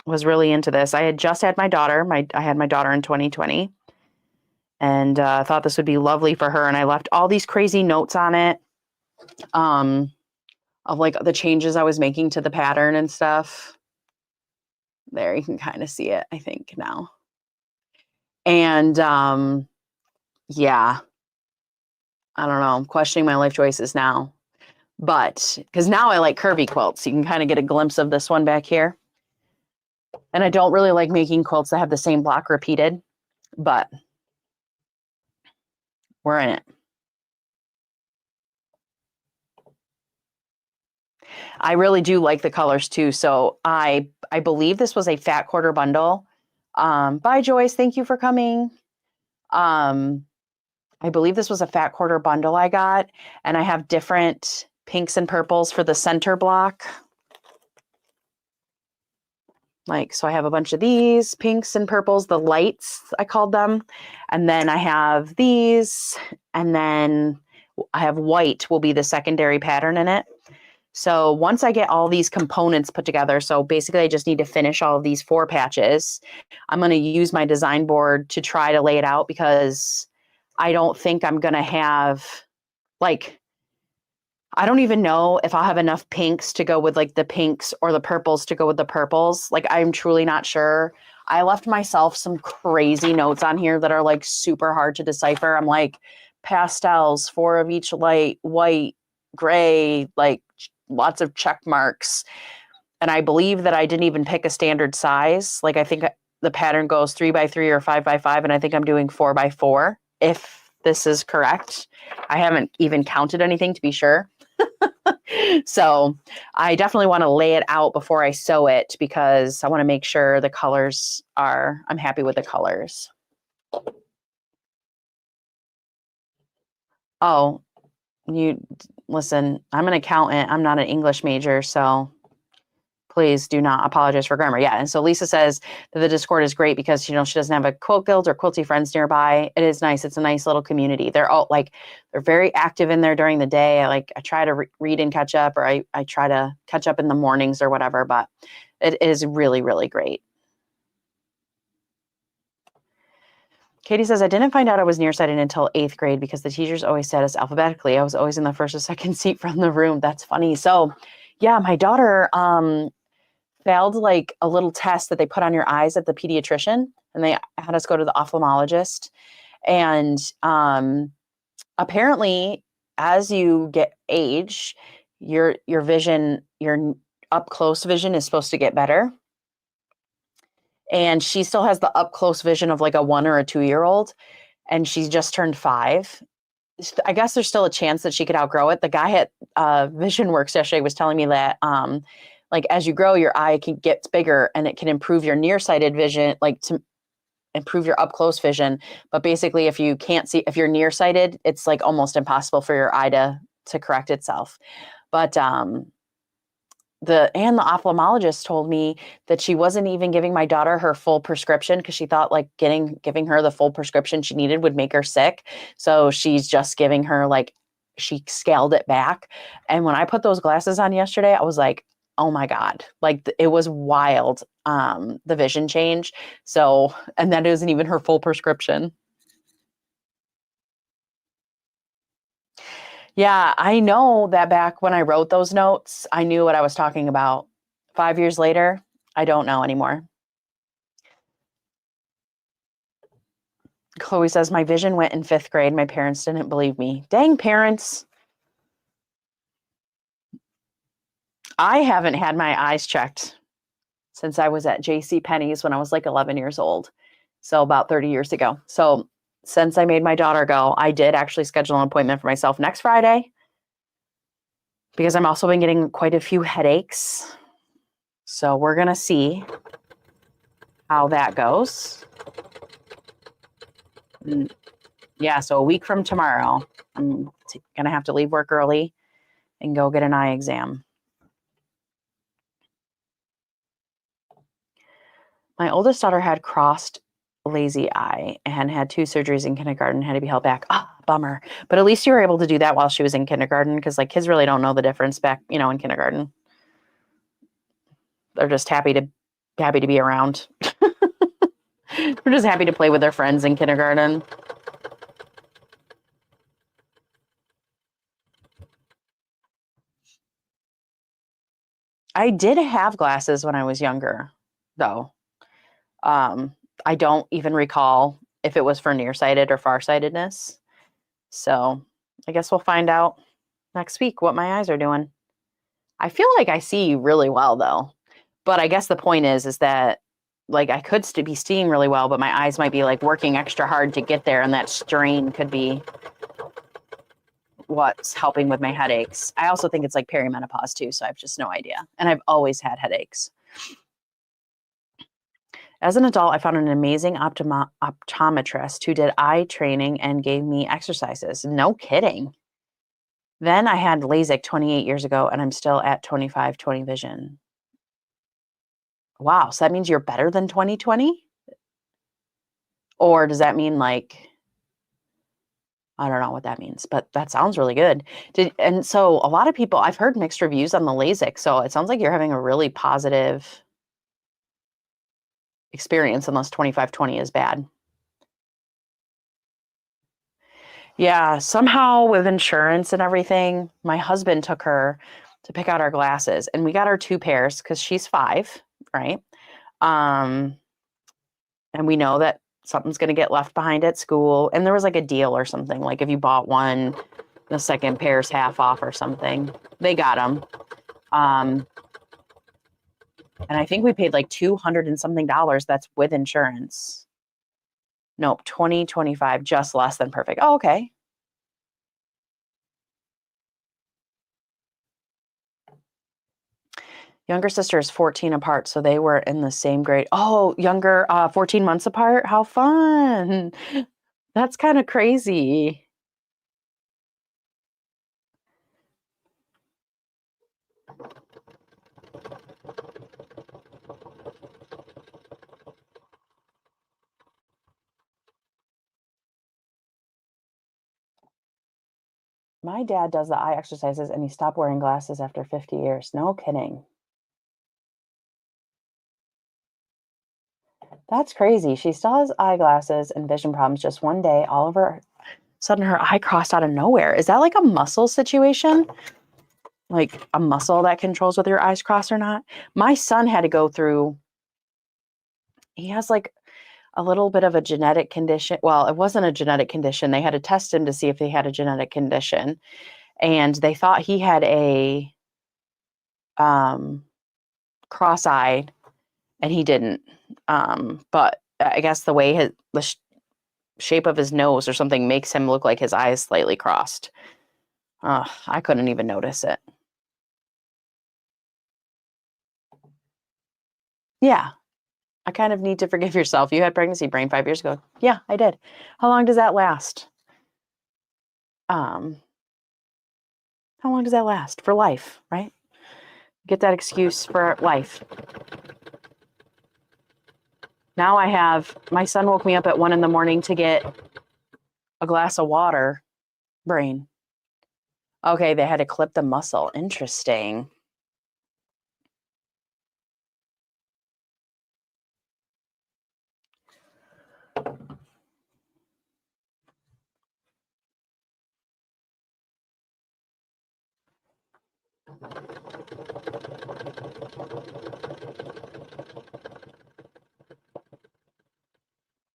[SPEAKER 1] was really into this. I had just had my daughter. I had my daughter in 2020, and thought this would be lovely for her. And I left all these crazy notes on it, of like the changes I was making to the pattern and stuff. There, you can kind of see it, I think, now. And yeah, I don't know. I'm questioning my life choices now. But because now I like curvy quilts, you can kind of get a glimpse of this one back here. And I don't really like making quilts that have the same block repeated, but we're in it. I really do like the colors too. So I believe this was a fat quarter bundle. Bye, Joyce. Thank you for coming. I believe this was a fat quarter bundle I got, and I have different pinks and purples for the center block. Like, so I have a bunch of these pinks and purples, the lights, I called them. And then I have these, and then I have white will be the secondary pattern in it. So once I get all these components put together, so basically I just need to finish all of these 4 patches. I'm going to use my design board to try to lay it out, because I don't think I'm going to have, like, I don't even know if I'll have enough pinks to go with like the pinks or the purples to go with the purples. Like, I'm truly not sure. I left myself some crazy notes on here that are like super hard to decipher. I'm like, pastels, 4 of each light, white, gray, like lots of check marks. And I believe that I didn't even pick a standard size. Like, I think the pattern goes 3x3 or 5x5, and I think I'm doing 4x4, if this is correct. I haven't even counted anything to be sure. So I definitely want to lay it out before I sew it, because I want to make sure the colors I'm happy with the colors. Oh, listen, I'm an accountant. I'm not an English major, so please do not apologize for grammar. Yeah. And so Lisa says that the Discord is great because, she doesn't have a quilt guild or quilty friends nearby. It is nice. It's a nice little community. They're all they're very active in there during the day. I try to read and catch up, or I try to catch up in the mornings or whatever, but it is really, really great. Katie says, I didn't find out I was nearsighted until 8th grade because the teachers always said us alphabetically. I was always in the first or second seat from the room. That's funny. So yeah, my daughter, failed like a little test that they put on your eyes at the pediatrician, and they had us go to the ophthalmologist. And apparently, as you get age, your vision, your up close vision is supposed to get better. And she still has the up close vision of like a 1 or a 2-year-old, and she's just turned 5. I guess there's still a chance that she could outgrow it. The guy at Vision Works yesterday was telling me that like, as you grow, your eye gets bigger, and it can improve your nearsighted vision, like to improve your up close vision. But basically, if you can't see, if you're nearsighted, it's like almost impossible for your eye to correct itself. But the ophthalmologist told me that she wasn't even giving my daughter her full prescription, because she thought like giving her the full prescription she needed would make her sick. So she's just giving her, like, she scaled it back. And when I put those glasses on yesterday, I was like, oh my God, like it was wild, the vision change. So, and that isn't even her full prescription. Yeah, I know that back when I wrote those notes, I knew what I was talking about. 5 years later, I don't know anymore. Chloe says, my vision went in 5th grade. My parents didn't believe me. Dang parents. I haven't had my eyes checked since I was at J.C. Penney's when I was like 11 years old. So about 30 years ago. So since I made my daughter go, I did actually schedule an appointment for myself next Friday because I'm also been getting quite a few headaches. So we're going to see how that goes. Yeah, so a week from tomorrow, I'm going to have to leave work early and go get an eye exam. My oldest daughter had crossed lazy eye and had 2 surgeries in kindergarten, had to be held back. Ah, bummer. But at least you were able to do that while she was in kindergarten because like kids really don't know the difference back, in kindergarten. They're just happy to be around. They're just happy to play with their friends in kindergarten. I did have glasses when I was younger, though. I don't even recall if it was for nearsighted or farsightedness. So I guess we'll find out next week what my eyes are doing. I feel like I see really well though. But I guess the point is that like I could be seeing really well, but my eyes might be like working extra hard to get there, and that strain could be what's helping with my headaches. I also think it's like perimenopause too, so I have just no idea. And I've always had headaches. As an adult, I found an amazing optometrist who did eye training and gave me exercises. No kidding. Then I had LASIK 28 years ago, and I'm still at 25/20 vision. Wow, so that means you're better than 20/20? Or does that mean like, I don't know what that means, but that sounds really good. And so a lot of people, I've heard mixed reviews on the LASIK, so it sounds like you're having a really positive experience unless 25/20 is bad. Yeah, somehow with insurance and everything, my husband took her to pick out our glasses, and we got her 2 pairs because she's 5, right? Um, and we know that something's going to get left behind at school. And there was like a deal or something, like if you bought one, the second pair's half off or something. They got them. And I think we paid like $200 and something. That's with insurance. Nope, 2025, just less than perfect. Oh, okay. Younger sister is 14 apart, so they were in the same grade. Oh, younger, 14 months apart? How fun. That's kind of crazy. My dad does the eye exercises and he stopped wearing glasses after 50 years. No kidding. That's crazy. She still has eyeglasses and vision problems. Just one day, all of her sudden her eye crossed out of nowhere. Is that like a muscle situation? Like a muscle that controls whether your eyes cross or not? My son had to go through, he has like a little bit of a genetic condition. Well, it wasn't a genetic condition. They had to test him to see if he had a genetic condition. And they thought he had a cross-eyed, and he didn't. But I guess the way the shape of his nose or something makes him look like his eyes slightly crossed. I couldn't even notice it. Yeah, I kind of need to forgive yourself. You had pregnancy brain 5 years ago. Yeah, I did. How long does that last? How long does that last? For life, right? Get that excuse for life. Now my son woke me up at 1 a.m. to get a glass of water. Brain. Okay, they had to clip the muscle. Interesting.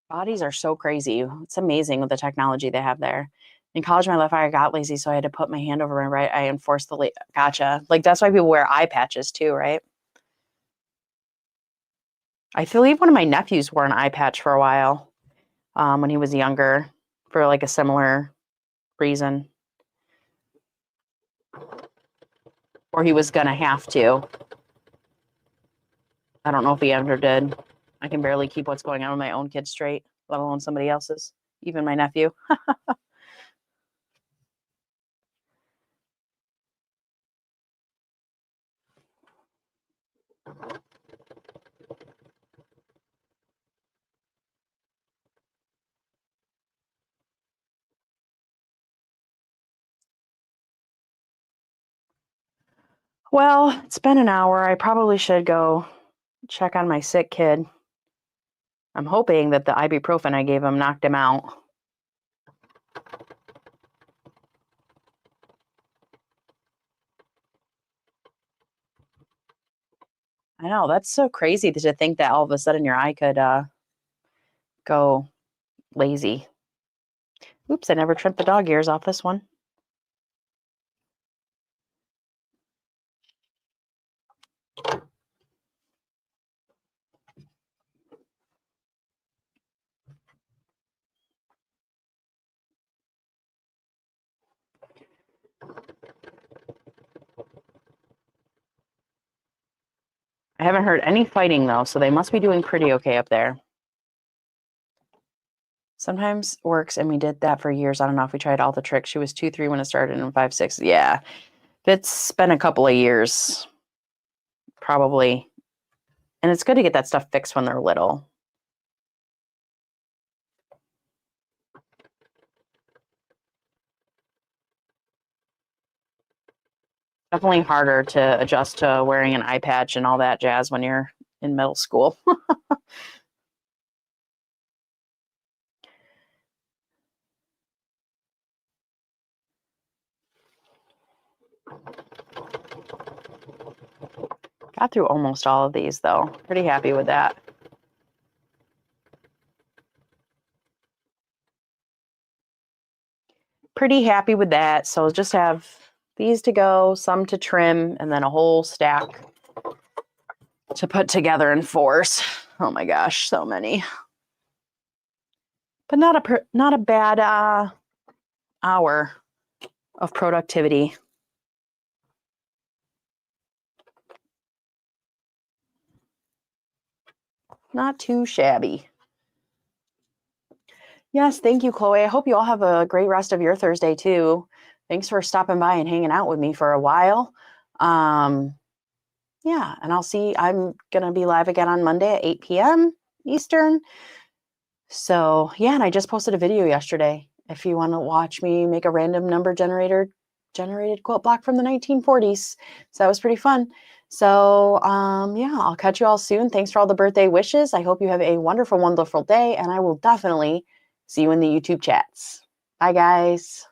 [SPEAKER 1] Bodies are so crazy. It's amazing with the technology they have there. In college, my left eye got lazy, so I had to put my hand over my right eye and force the gotcha. Like that's why people wear eye patches too, right? I believe one of my nephews wore an eye patch for a while when he was younger for like a similar reason. Or he was gonna have to. I don't know if he ever did. I can barely keep what's going on with my own kids straight, let alone somebody else's, even my nephew. Well, it's been an hour. I probably should go check on my sick kid. I'm hoping that the ibuprofen I gave him knocked him out. I know, that's so crazy to think that all of a sudden your eye could go lazy. Oops, I never trimmed the dog ears off this one. I haven't heard any fighting though, so they must be doing pretty okay up there. Sometimes works, and we did that for years. I don't know if we tried all the tricks. She was 2, 3 when it started, and 5, 6. Yeah, it's been a couple of years, probably. And it's good to get that stuff fixed when they're little. Definitely harder to adjust to wearing an eye patch and all that jazz when you're in middle school. Got through almost all of these though. Pretty happy with that. Pretty happy with that. So just have these to go, some to trim, and then a whole stack to put together and force. Oh my gosh, so many. But not a bad hour of productivity. Not too shabby. Yes, thank you, Chloe. I hope you all have a great rest of your Thursday too. Thanks for stopping by and hanging out with me for a while. Yeah, and I'm going to be live again on Monday at 8 p.m. Eastern. So, yeah, and I just posted a video yesterday. If you want to watch me make a random number generated quilt block from the 1940s. So that was pretty fun. So, yeah, I'll catch you all soon. Thanks for all the birthday wishes. I hope you have a wonderful, wonderful day, and I will definitely see you in the YouTube chats. Bye, guys.